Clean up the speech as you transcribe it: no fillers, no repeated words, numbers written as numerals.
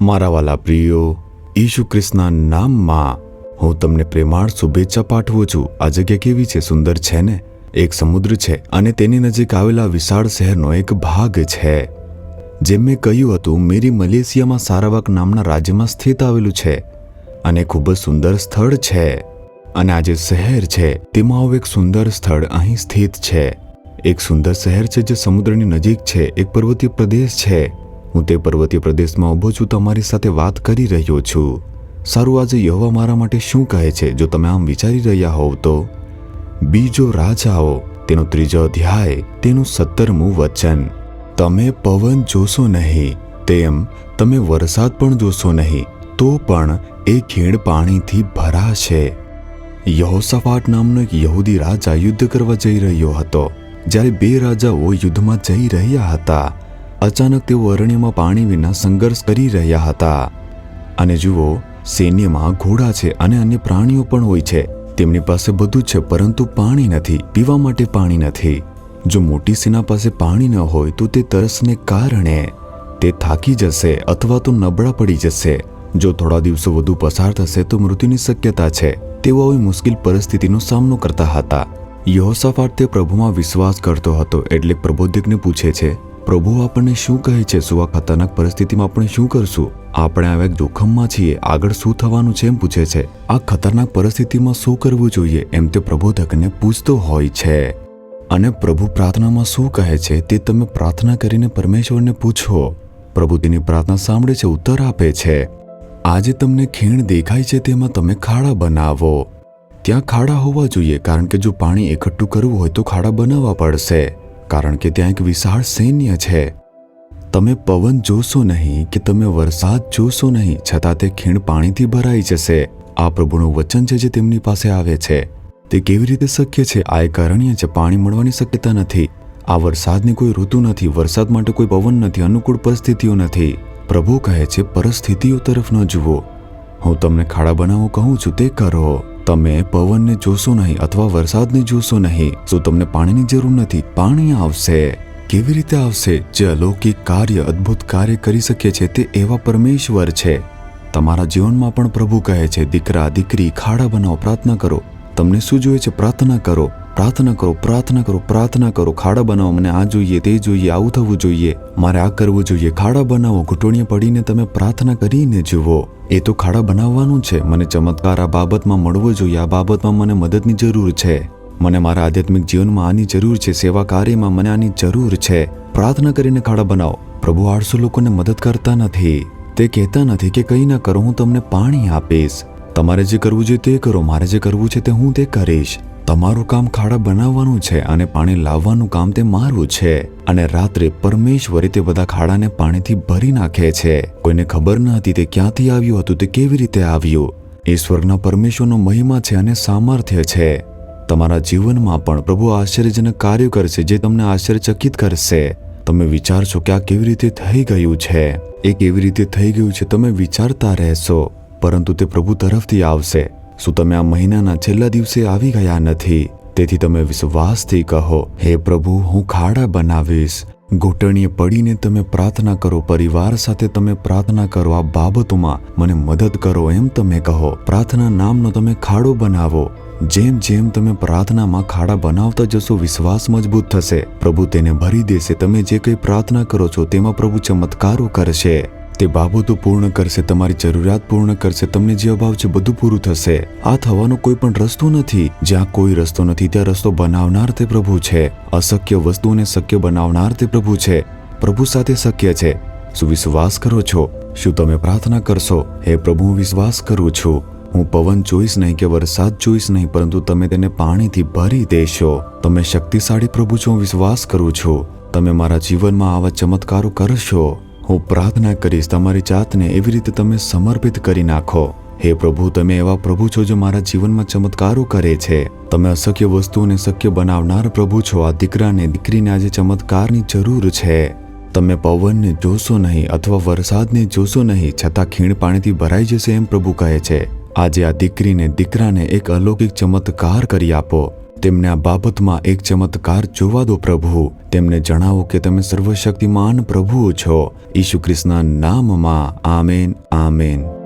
મારા વાલા પ્રિયો, ઈસુ ખ્રિસ્તના નામમાં હું તમને પ્રેમાળ શુભેચ્છા પાઠવું છું। આ જગ્યા કેવી છે? સુંદર છે ને? એક સમુદ્ર છે અને તેની નજીક આવેલા વિશાળ શહેરનો એક ભાગ છે। જેમ મેં કહ્યું હતું, મેરી મલેશિયામાં સારાવાક નામના રાજ્યમાં સ્થિત આવેલું છે અને ખૂબ જ સુંદર સ્થળ છે। અને આ જે શહેર છે તેમાં આવું એક સુંદર સ્થળ અહીં સ્થિત છે। એક સુંદર શહેર છે જે સમુદ્રની નજીક છે। એક પર્વતીય પ્રદેશ છે। હું તે પર્વતીય પ્રદેશમાં ઊભો છું, તમારી સાથે વાત કરી રહ્યો છું। સારું, આજે યહોવા મારા માટે શું કહે છે? જો તમે આમ વિચારી રહ્યા હોવ તો બીજો રાજાઓ તેનો 3 અધ્યાય તેનું 17મું વચન, તમે પવન જોશો નહીં, તેમ તમે વરસાદ પણ જોશો નહીં, તો પણ એ ખીણ પાણીથી ભરાશે। યહોશાફાટ નામનો એક યહૂદી રાજા યુદ્ધ કરવા જઈ રહ્યો હતો। જ્યારે 2 રાજાઓ યુદ્ધમાં જઈ રહ્યા હતા, અચાનક તેઓ અરણ્યમાં પાણી વિના સંઘર્ષ કરી રહ્યા હતા। અને જુઓ, સૈન્યમાં ઘોડા છે અને અન્ય પ્રાણીઓ પણ હોય છે। તેમની પાસે બધું છે, પરંતુ પાણી નથી, પીવા માટે પાણી નથી। જો મોટી સેના પાસે પાણી ન હોય તો તે તરસને કારણે તે થાકી જશે અથવા તો નબળા પડી જશે। જો થોડા દિવસો વધુ પસાર થશે તો મૃત્યુની શક્યતા છે। તેઓ આવી મુશ્કેલ પરિસ્થિતિનો સામનો કરતા હતા। યહોશાફાટ તે પ્રભુમાં વિશ્વાસ કરતો હતો, એટલે પ્રબોધકને પૂછે છે, પ્રભુ આપણને શું કહે છે? શું આ ખતરનાક પરિસ્થિતિમાં આપણે શું કરશું? આપણે આવા એક જોખમમાં છીએ, આગળ શું થવાનું છે એમ પૂછે છે। આ ખતરનાક પરિસ્થિતિમાં શું કરવું જોઈએ એમ તે પ્રબોધકને પૂછતો હોય છે। અને પ્રભુ પ્રાર્થનામાં શું કહે છે તે તમે પ્રાર્થના કરીને પરમેશ્વરને પૂછો। પ્રભુ તેની પ્રાર્થના સાંભળે છે, ઉત્તર આપે છે। આજે તમને ખીણ દેખાય છે, તેમાં તમે ખાડા બનાવો। ત્યાં ખાડા હોવા જોઈએ, કારણ કે જો પાણી એકઠું કરવું હોય તો ખાડા બનાવવા પડશે, કારણ કે ત્યાં એક વિશાળ સૈન્ય છે। તમે પવન જોશો નહીં કે તમે વરસાદ જોશો નહીં, છતાં તે ખીણ પાણીથી ભરાઈ જશે। આ પ્રભુનું વચન છે જે તેમની પાસે આવે છે। તે કેવી રીતે શક્ય છે? આ એક અરણ્ય છે, પાણી મળવાની શક્યતા નથી। આ વરસાદની કોઈ ઋતુ નથી, વરસાદ માટે કોઈ પવન નથી, અનુકૂળ પરિસ્થિતિઓ નથી। પ્રભુ કહે છે, પરિસ્થિતિઓ તરફ ન જુઓ, હું તમને ખાડા બનાવો કહું છું તે કરો। તમે પવનને જોશો નહીં અથવા વરસાદને જોશો નહીં। શું તમને પાણીની જરૂર નથી? પાણી આવશે। કેવી રીતે આવશે? જે અલૌકિક કાર્ય, અદ્ભુત કાર્ય કરી શકે છે તે એવા પરમેશ્વર છે। તમારા જીવનમાં પણ પ્રભુ કહે છે, દીકરા દીકરી, ખાડા બનાવો, પ્રાર્થના કરો। તમને શું જોઈએ છે? પ્રાર્થના કરો, પ્રાર્થના કરો, પ્રાર્થના કરો, પ્રાર્થના કરો। ખાડા બનાવો, મને આ જોઈએ, તે જોઈએ, આવું થવું જોઈએ, મારે આ કરવું જોઈએ। ખાડા બનાવો, ઘૂંટણીએ પડીને તમે પ્રાર્થના કરીને જુઓ। એ તો ખાડા બનાવવાનું છે। મને ચમત્કાર આ બાબતમાં મળવો જોઈએ, આ બાબતમાં મને મદદની જરૂર છે, મને મારા આધ્યાત્મિક જીવનમાં આની જરૂર છે, સેવા કાર્યમાં મને આની જરૂર છે। પ્રાર્થના કરીને ખાડા બનાવો। પ્રભુ 800 લોકોને મદદ કરતા નથી। તે કહેતા નથી કે કંઈ ના કરો, હું તમને પાણી આપીશ, તમારે જે કરવું જોઈએ તે કરો, મારે જે કરવું છે તે હું તે કરીશ। તમારું કામ ખાડા બનાવવાનું છે અને પાણી લાવવાનું કામ તે મારું છે। અને રાત્રે પરમેશ્વરે તે બધા ખાડાને પાણીથી ભરી નાખે છે। કોઈને ખબર ન હતી તે ક્યાંથી આવ્યું હતું, તે કેવી રીતે આવ્યું। એ સ્વર્ગના પરમેશ્વરનો મહિમા છે અને સામર્થ્ય છે। તમારા જીવનમાં પણ પ્રભુ આશ્ચર્યજનક કાર્યો કરશે જે તમને આશ્ચર્યચકિત કરશે। તમે વિચારશો કે આ કેવી રીતે થઈ ગયું છે, એ કેવી રીતે થઈ ગયું છે, તમે વિચારતા રહેશો, પરંતુ તે પ્રભુ તરફથી આવશે। શું તમે આ મહિનાના છેલ્લા દિવસે આવી ગયા નથી? તેથી તમે વિશ્વાસથી કહો, હે પ્રભુ, હું ખાડા બનાવીશ। ઘૂંટણીએ પડીને તમે પ્રાર્થના કરો, પરિવાર સાથે તમે પ્રાર્થના કરો, આ બાબતોમાં મને મદદ કરો એમ તમે કહો। પ્રાર્થના નામનો તમે ખાડો બનાવો। જેમ જેમ તમે પ્રાર્થનામાં ખાડા બનાવતા જશો, વિશ્વાસ મજબૂત થશે, પ્રભુ તેને ભરી દેશે। તમે જે કંઈ પ્રાર્થના કરો છો તેમાં પ્રભુ ચમત્કારો કરશે, તે બાબતો પૂર્ણ કરશે, તમારી જરૂરિયાત પૂર્ણ કરશે, તમને જે અભાવ છે બધું પૂરું થશે। આ થવાનો કોઈ પણ રસ્તો નથી। જ્યાં કોઈ રસ્તો નથી ત્યાં રસ્તો બનાવનાર તે પ્રભુ છે। અશક્ય વસ્તુઓને શક્ય બનાવનાર તે પ્રભુ છે। પ્રભુ સાથે શક્ય છે। શું વિશ્વાસ કરો છો? શું તમે પ્રાર્થના કરશો, હે પ્રભુ, હું વિશ્વાસ કરું છું, હું પવન જોઈશ નહીં કે વરસાદ જોઈશ નહીં, પરંતુ તમે તેને પાણીથી ભરી દેશો। તમે શક્તિશાળી પ્રભુ છો, હું વિશ્વાસ કરું છું, તમે મારા જીવનમાં આવા ચમત્કારો કરશો। હું પ્રાર્થના કરીશ, તમારી જાતને એવી રીતે તમે સમર્પિત કરી નાખો, હે પ્રભુ, તમે એવા પ્રભુ છો જો મારા જીવનમાં ચમત્કારો કરે છે। તમે અશક્ય વસ્તુઓને શક્ય બનાવનાર પ્રભુ છો। આ દીકરાને દીકરીને આજે ચમત્કારની જરૂર છે। તમે પવનને જોશો નહીં અથવા વરસાદને જોશો નહીં, છતાં ખીણ પાણીથી ભરાઈ જશે એમ પ્રભુ કહે છે। આજે આ દીકરીને દીકરાને એક અલૌકિક ચમત્કાર કરી આપો। તેમને આ બાબતમાં એક ચમત્કાર જોવા દો પ્રભુ. તેમને જણાવો કે તમે સર્વશક્તિમાન પ્રભુ છો. ઈસુ ખ્રિસ્તના નામમાં આમેન, આમેન.